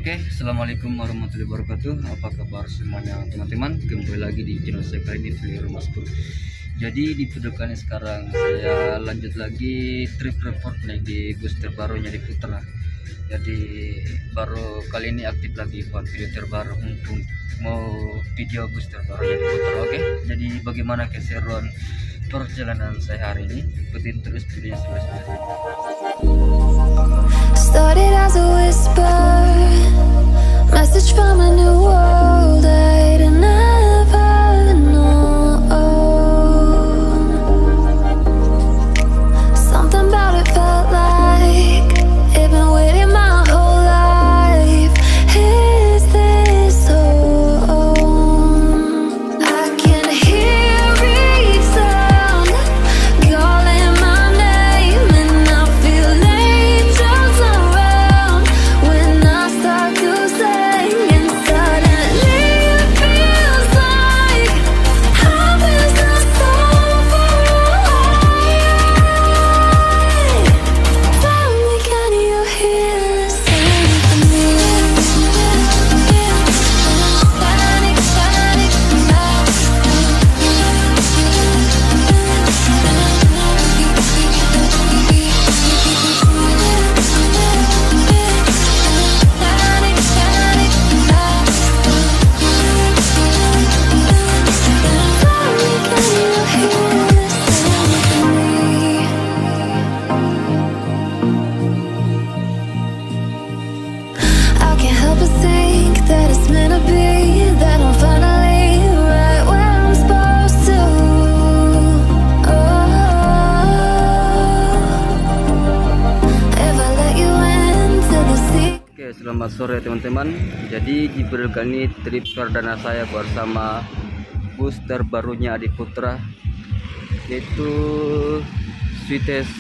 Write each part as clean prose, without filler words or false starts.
Oke, assalamualaikum warahmatullahi wabarakatuh. Apa kabar semuanya teman-teman? Kembali lagi di channel saya kali ini, Fili Rumah Spur. Jadi di video kali ini sekarang saya lanjut lagi trip report nih di bus terbarunya di Putra. Jadi baru kali ini aktif lagi buat video terbaru untuk mau video bus terbarunya di Putra. Oke, jadi bagaimana keseruan perjalanan saya hari ini? Ikutin terus videonya sampai selesai. Started as a whisper, message from a new world I'd never known. Something about it felt like it'd been waiting my whole life. Is this home? I can hear each sound calling my name, and I feel angels around when I start to sing, and suddenly it feels like heaven's not so far away. Tell me, can you hear the symphony? Panic, panic, I can't help but think that it's meant to be, that I'm finally right where I'm supposed to. If I let you into the sea. Oke, selamat sore teman-teman. Jadi di video kali ini trip perdana saya bersama bus terbarunya Adi Putra, yaitu Sweetest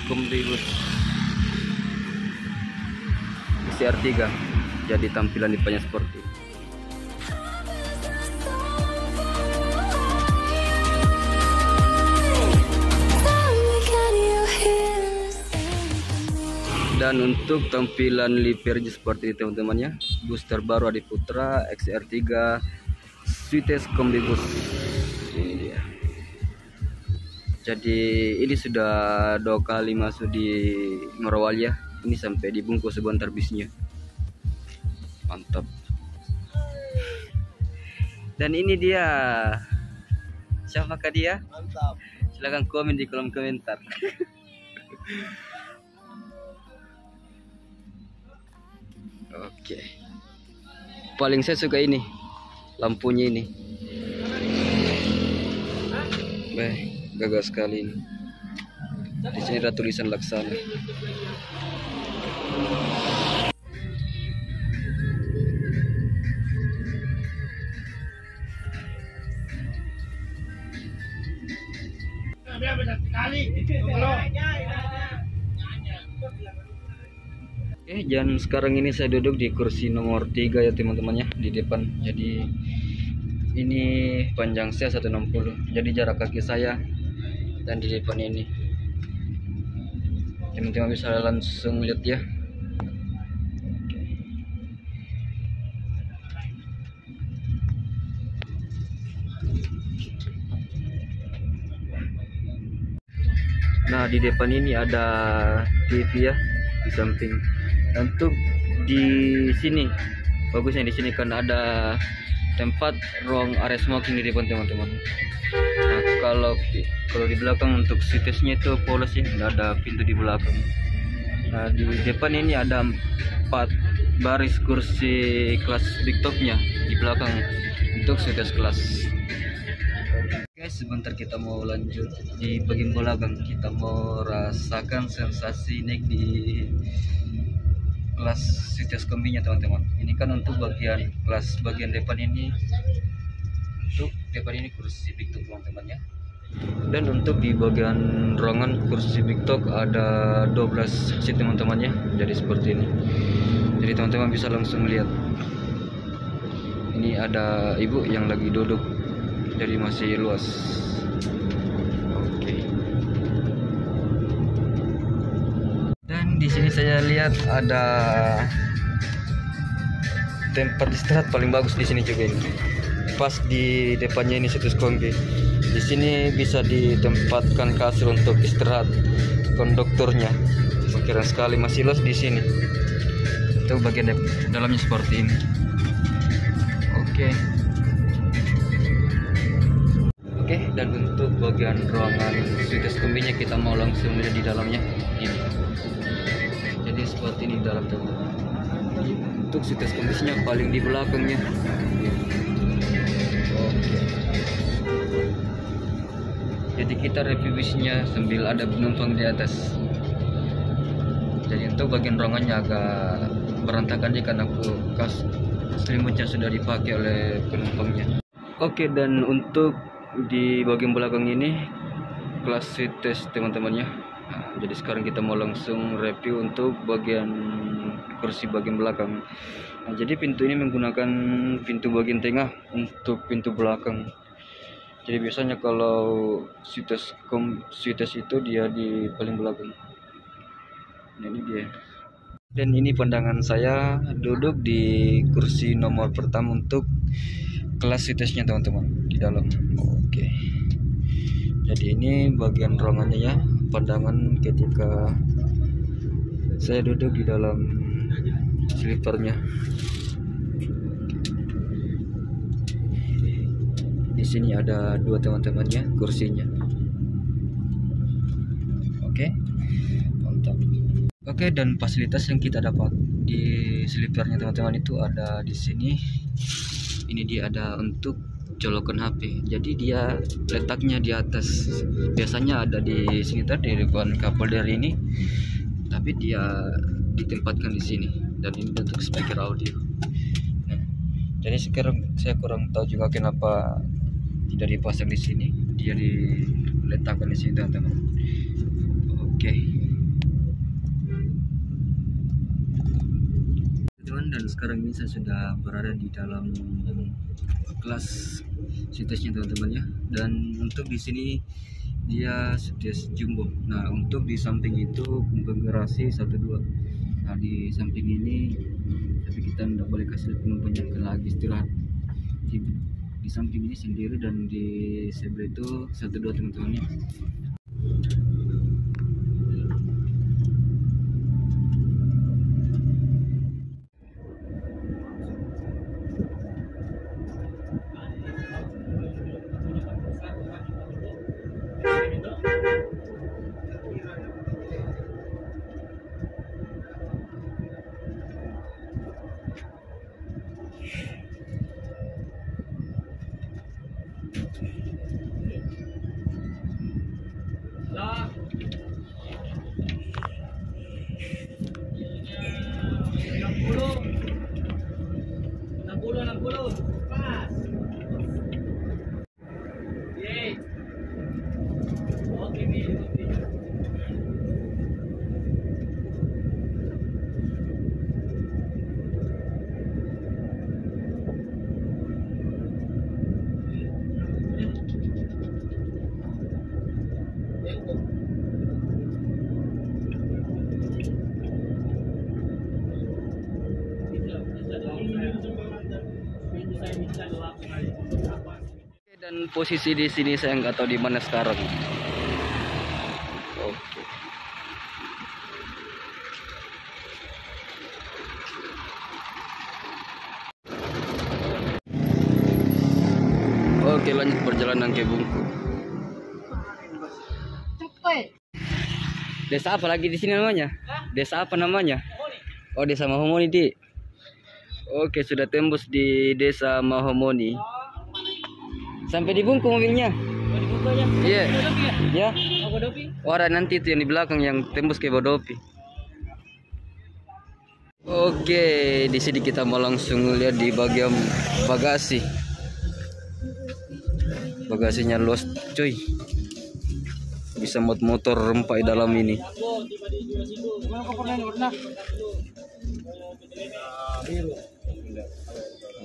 Kombi Bus XR3. Jadi tampilan depannya seperti ini. Dan untuk tampilan livernya seperti ini teman-temannya, bus terbaru Adi Putra XR3 Sweetest Kombi Bus. Ini dia. Jadi ini sudah 2 kali masuk di Morowali ya. Ini sampai dibungkus sebentar bisnya. Mantap. Dan ini dia. Siapakah dia? Mantap. Silahkan komen di kolom komentar. Oke. Paling saya suka ini. Lampunya ini. Gagah sekali ini. Di sini ada tulisan Laksana. Dan sekarang ini saya duduk di kursi nomor 3 ya teman-temannya, di depan. Jadi ini panjang saya 160, jadi jarak kaki saya dan di depan ini teman-teman bisa langsung lihat ya. Nah, di depan ini ada TV ya di samping. Untuk di sini bagusnya di sini kan ada tempat ruang area smoking di depan teman-teman. Nah, kalau di belakang untuk seatnya itu polos ya, nggak ada pintu di belakang. Nah, di depan ini ada 4 baris kursi kelas big topnya di belakang untuk seater kelas. Guys, sebentar kita mau lanjut di bagian belakang. Kita mau rasakan sensasi naik di kelas Sweetest Kombinya teman-teman. Ini kan untuk bagian kelas bagian depan ini, untuk depan ini kursi big top teman-teman ya. Dan untuk di bagian ruangan kursi big top ada 12 seat teman-teman ya. Jadi seperti ini. Jadi teman-teman bisa langsung lihat. Ini ada ibu yang lagi duduk. Jadi masih luas. Oke. Dan di sini saya lihat ada tempat istirahat paling bagus di sini juga ini. Pas di depannya ini situs kombi. Di sini bisa ditempatkan kasur untuk istirahat. Konduktornya keren sekali, masih los di sini. Itu bagian dalamnya seperti ini. Oke, dan untuk bagian ruangan situs kombinya kita mau langsung lihat di dalamnya ini. Jadi seperti ini dalam teman-teman. Untuk situs kombinya paling di belakangnya. Oke. Jadi kita review bisnya sambil ada penumpang di atas. Jadi untuk bagian ruangannya agak berantakan ya karena selimutnya sudah dipakai oleh penumpangnya. Oke, dan untuk di bagian belakang ini kelas sites teman-temannya. Nah, jadi sekarang kita mau langsung review untuk bagian kursi bagian belakang. Nah, jadi pintu ini menggunakan pintu bagian tengah untuk pintu belakang. Jadi biasanya kalau sites itu dia di paling belakang. Nah, ini dia. Dan ini pandangan saya duduk di kursi nomor pertama untuk kelas sitesnya teman-teman di dalam. Oke. Jadi ini bagian ruangannya ya, pandangan ketika saya duduk di dalam sleepernya. Di sini ada dua teman-temannya kursinya. Oke, mantap. Oke, dan fasilitas yang kita dapat di sleepernya teman-teman itu ada di sini. Ini dia ada untuk colokan HP. Jadi dia letaknya di atas. Biasanya ada di sini tadi di depan couple dari ini, tapi dia ditempatkan di sini. Dan ini untuk speaker audio. Nah, jadi sekarang saya kurang tahu juga kenapa tidak dipasang di sini. Dia diletakkan di sini teman-teman. Oke. Dan sekarang ini saya sudah berada di dalam kelas sitesnya teman-teman ya. Dan untuk di sini dia sites jumbo. Nah, untuk di samping itu konfigurasi 1-2. Nah, di samping ini tapi kita tidak boleh kasih penumpang yang lagi istirahat. Di samping ini sendiri dan di sebelah itu 1-2 teman-teman ya. Dan posisi di sini saya nggak tahu di mana sekarang. Oke. Oke, lanjut perjalanan ke Bungku. Desa apa lagi di sini namanya? Desa apa namanya? Oh, Desa Mahomoni, Di. Oke, sudah tembus di Desa Mahomoni. Sampai di Bungku mobilnya. Oh, di Bungku ya? Iya. Ya. Oh, Bodopi. Oh, ada nanti itu yang di belakang yang tembus ke Bodopi. Oke, di sini kita mau langsung lihat di bagian bagasi. Bagasinya luas, coy. Bisa muat motor rempah di dalam ini.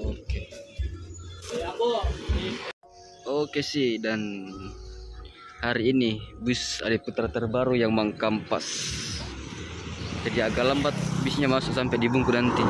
Oke. Oke sih, dan hari ini bus ada putra terbaru yang Mangkampas. Jadi agak lambat bisnya masuk sampai di Bungku nanti.